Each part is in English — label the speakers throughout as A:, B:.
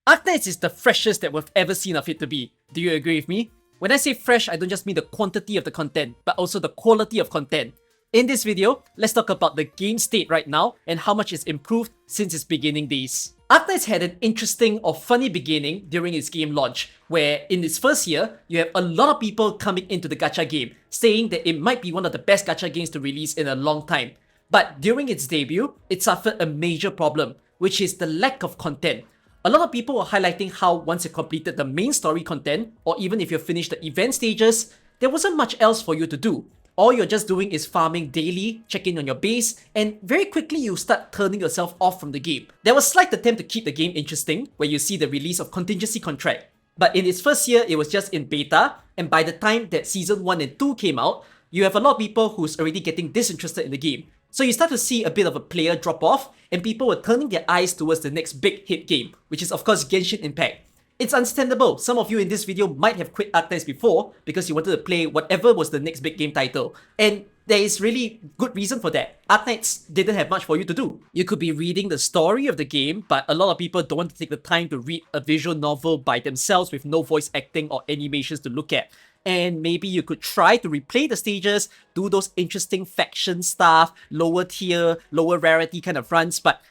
A: Arknights is the freshest that we've ever seen of it to be. Do you agree with me? When I say fresh, I don't just mean the quantity of the content, but also the quality of content. In this video, let's talk about the game state right now and how much it's improved since its beginning days. Arknights had an interesting or funny beginning during its game launch, where in its first year, you have a lot of people coming into the gacha game, saying that it might be one of the best gacha games to release in a long time. But during its debut, it suffered a major problem, which is the lack of content. A lot of people were highlighting how once you completed the main story content, or even if you finished the event stages, there wasn't much else for you to do. All you're just doing is farming daily, checking on your base, and very quickly you start turning yourself off from the game. There was a slight attempt to keep the game interesting, where you see the release of Contingency Contract. But in its first year, it was just in beta, and by the time that Season 1 and 2 came out, you have a lot of people who's already getting disinterested in the game. So you start to see a bit of a player drop off, and people were turning their eyes towards the next big hit game, which is of course Genshin Impact. It's understandable, some of you in this video might have quit Arknights before because you wanted to play whatever was the next big game title. And there is really good reason for that. Arknights didn't have much for you to do. You could be reading the story of the game, but a lot of people don't want to take the time to read a visual novel by themselves with no voice acting or animations to look at. And maybe you could try to replay the stages, do those interesting faction stuff, lower tier, lower rarity kind of runs, but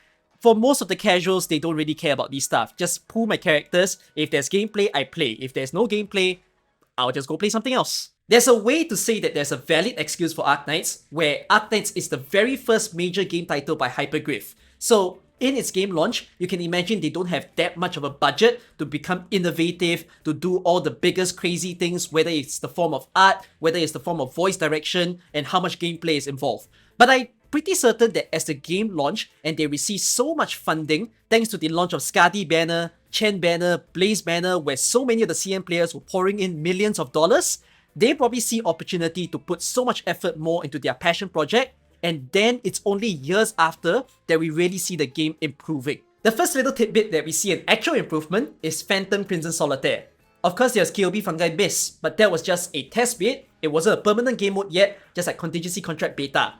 A: for most of the casuals, they don't really care about these stuff. Just pull my characters. If there's gameplay, I play. If there's no gameplay, I'll just go play something else. There's a way to say that there's a valid excuse for Arknights, where Arknights is the very first major game title by Hyperglyph. So in its game launch, you can imagine they don't have that much of a budget to become innovative, to do all the biggest crazy things, whether it's the form of art, whether it's the form of voice direction, and how much gameplay is involved. But I'm pretty certain that as the game launched and they received so much funding, thanks to the launch of Skadi Banner, Chen Banner, Blaze Banner, where so many of the CM players were pouring in millions of dollars, they probably see opportunity to put so much effort more into their passion project, and then it's only years after that we really see the game improving. The first little tidbit that we see an actual improvement is Phantom Crimson Solitaire. Of course there's KOB Fungi Bis, but that was just a test bit. It wasn't a permanent game mode yet, just like Contingency Contract Beta.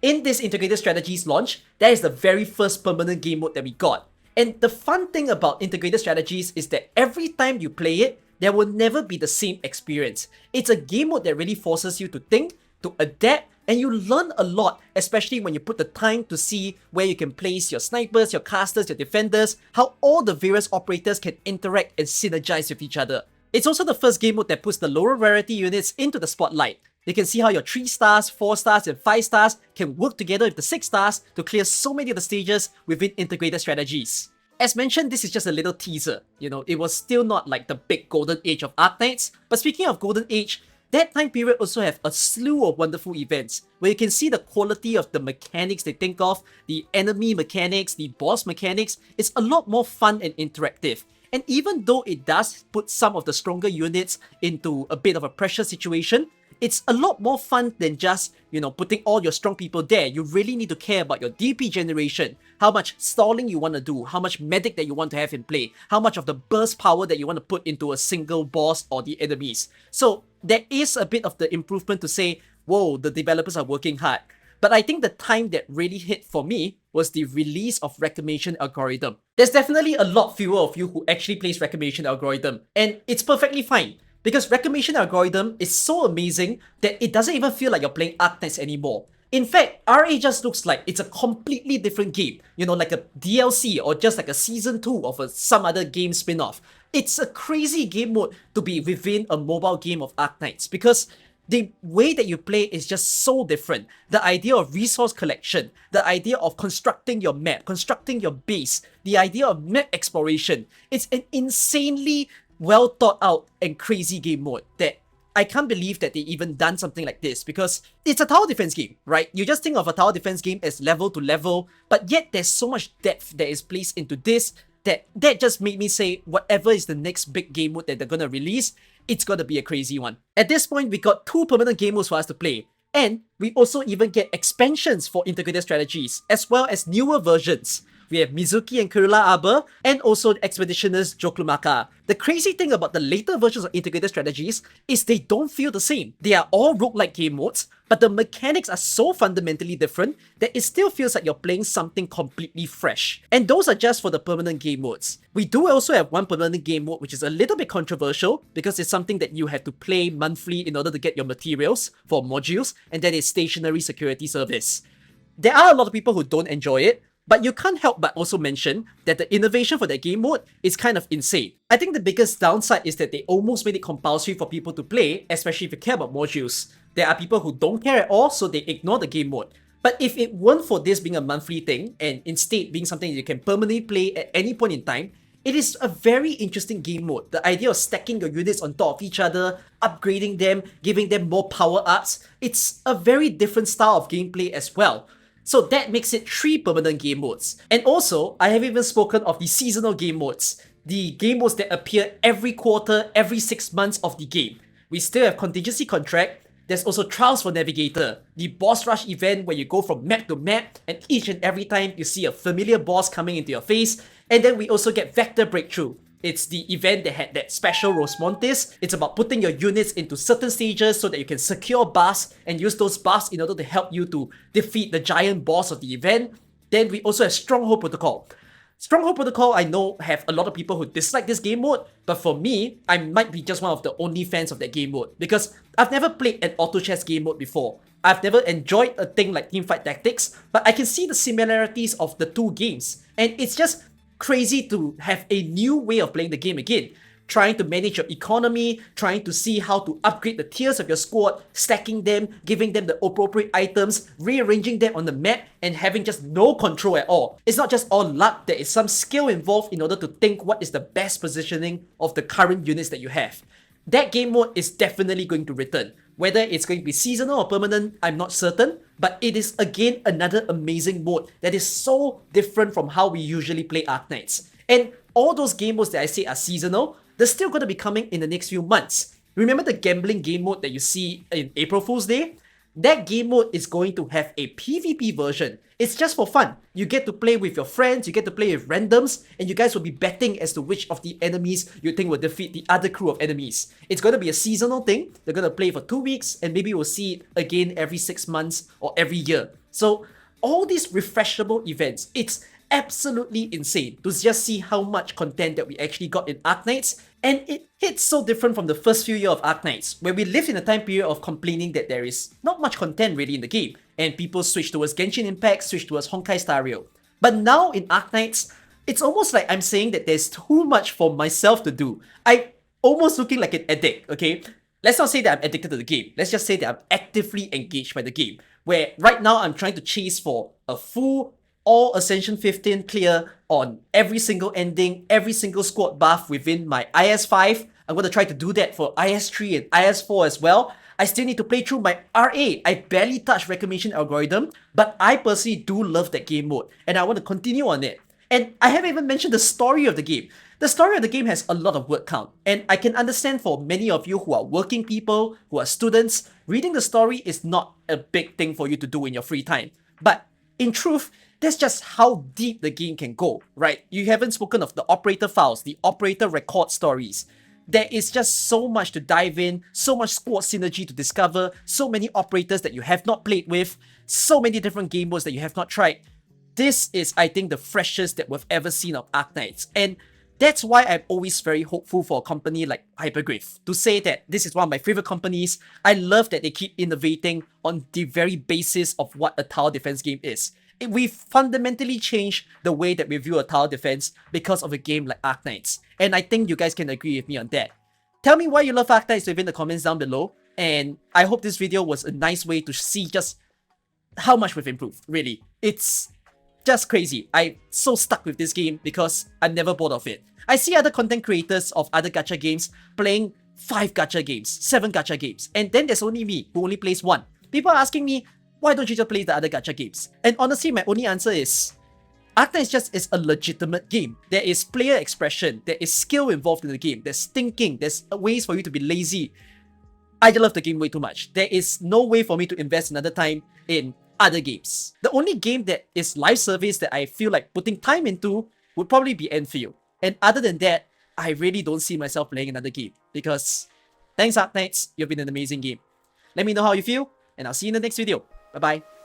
A: In this Integrated Strategies launch, that is the very first permanent game mode that we got. And the fun thing about Integrated Strategies is that every time you play it, there will never be the same experience. It's a game mode that really forces you to think, to adapt, and you learn a lot, especially when you put the time to see where you can place your snipers, your casters, your defenders, how all the various operators can interact and synergize with each other. It's also the first game mode that puts the lower rarity units into the spotlight. You can see how your 3 stars, 4 stars, and 5 stars can work together with the 6 stars to clear so many of the stages within Integrated Strategies. As mentioned, this is just a little teaser. You know, it was still not like the big golden age of Arknights, but speaking of golden age, that time period also have a slew of wonderful events where you can see the quality of the mechanics they think of, the enemy mechanics, the boss mechanics. It's a lot more fun and interactive. And even though it does put some of the stronger units into a bit of a pressure situation, it's a lot more fun than just, putting all your strong people there. You really need to care about your DP generation, how much stalling you want to do, how much medic that you want to have in play, how much of the burst power that you want to put into a single boss or the enemies. So there is a bit of the improvement to say, whoa, the developers are working hard. But I think the time that really hit for me was the release of Reclamation Algorithm. There's definitely a lot fewer of you who actually plays Reclamation Algorithm, and it's perfectly fine. Because Reclamation Algorithm is so amazing that it doesn't even feel like you're playing Arknights anymore. In fact, RA just looks like it's a completely different game. Like a DLC or just like a Season 2 of some other game spin-off. It's a crazy game mode to be within a mobile game of Arknights because the way that you play is just so different. The idea of resource collection, the idea of constructing your map, constructing your base, the idea of map exploration. It's an insanely well thought out and crazy game mode that I can't believe that they even done something like this because it's a tower defense game, right? You just think of a tower defense game as level to level, but yet there's so much depth that is placed into this that just made me say whatever is the next big game mode that they're gonna release, it's gonna be a crazy one. At this point, we got 2 permanent game modes for us to play, and we also even get expansions for Integrated Strategies as well as newer versions. we have Mizuki and Kurila Arbor, and also Expeditioners Joklumaka. The crazy thing about the later versions of integrated strategies is they don't feel the same. They are all roguelike game modes, but the mechanics are so fundamentally different that it still feels like you're playing something completely fresh. And those are just for the permanent game modes. We do also have one permanent game mode which is a little bit controversial because it's something that you have to play monthly in order to get your materials for modules, and that is Stationary Security Service. There are a lot of people who don't enjoy it, but you can't help but also mention that the innovation for that game mode is kind of insane. I think the biggest downside is that they almost made it compulsory for people to play, especially if you care about modules. There are people who don't care at all, so they ignore the game mode. But if it weren't for this being a monthly thing, and instead being something you can permanently play at any point in time, it is a very interesting game mode. The idea of stacking your units on top of each other, upgrading them, giving them more power-ups, it's a very different style of gameplay as well. So that makes it 3 permanent game modes. And also, I have even spoken of the seasonal game modes. The game modes that appear every quarter, every 6 months of the game. We still have Contingency Contract. There's also Trials for Navigator, the boss rush event where you go from map to map, and each and every time you see a familiar boss coming into your face. And then we also get Vector Breakthrough. It's the event that had that special Rosmontes. It's about putting your units into certain stages so that you can secure buffs and use those buffs in order to help you to defeat the giant boss of the event. Then we also have Stronghold Protocol. Stronghold Protocol, I know, have a lot of people who dislike this game mode, but for me, I might be just one of the only fans of that game mode because I've never played an auto chess game mode before. I've never enjoyed a thing like Teamfight Tactics, but I can see the similarities of the two games, and it's just crazy to have a new way of playing the game again. Trying to manage your economy, trying to see how to upgrade the tiers of your squad, stacking them, giving them the appropriate items, rearranging them on the map, and having just no control at all. It's not just all luck, there is some skill involved in order to think what is the best positioning of the current units that you have. That game mode is definitely going to return. Whether it's going to be seasonal or permanent, I'm not certain, but it is again another amazing mode that is so different from how we usually play Arknights. And all those game modes that I say are seasonal, they're still going to be coming in the next few months. Remember the gambling game mode that you see in April Fool's Day? That game mode is going to have a PvP version. It's just for fun. You get to play with your friends, you get to play with randoms, and you guys will be betting as to which of the enemies you think will defeat the other crew of enemies. It's going to be a seasonal thing. They're going to play for 2 weeks, and maybe we'll see it again every 6 months or every year. So all these refreshable events, it's absolutely insane to just see how much content that we actually got in Arknights, and it hits so different from the first few years of Arknights, where we lived in a time period of complaining that there is not much content really in the game, and people switch towards Genshin Impact, switch towards Honkai Star Rail. But now in Arknights, it's almost like I'm saying that there's too much for myself to do. I'm almost looking like an addict, okay? Let's not say that I'm addicted to the game. Let's just say that I'm actively engaged by the game, where right now I'm trying to chase for a full all Ascension 15 clear on every single ending, every single squad buff within my IS5. I'm going to try to do that for IS3 and IS4 as well. I still need to play through my RA. I barely touched Reclamation Algorithm, but I personally do love that game mode, and I want to continue on it. And I haven't even mentioned the story of the game. The story of the game has a lot of word count, and I can understand for many of you who are working people, who are students, reading the story is not a big thing for you to do in your free time. But in truth, that's just how deep the game can go, right? You haven't spoken of the operator files, the operator record stories. There is just so much to dive in, so much squad synergy to discover, so many operators that you have not played with, so many different game modes that you have not tried. This is, I think, the freshest that we've ever seen of Arknights, and that's why I'm always very hopeful for a company like Hypergraph to say that this is one of my favorite companies. I love that they keep innovating on the very basis of what a tower defense game is. We've fundamentally changed the way that we view a tower defense because of a game like Arknights, and I think you guys can agree with me on that. Tell me why you love Arknights within the comments down below, and I hope this video was a nice way to see just how much we've improved, really. It's just crazy. I'm so stuck with this game because I'm never bored of it. I see other content creators of other gacha games playing 5 gacha games, 7 gacha games, and then there's only me who only plays 1. People are asking me, why don't you just play the other gacha games? And honestly, my only answer is, Arknights is a legitimate game. There is player expression, there is skill involved in the game, there's thinking, there's ways for you to be lazy. I love the game way too much. There is no way for me to invest another time in other games. The only game that is live service that I feel like putting time into would probably be Enfield. And other than that, I really don't see myself playing another game because thanks Arknights, you've been an amazing game. Let me know how you feel, and I'll see you in the next video. Bye bye.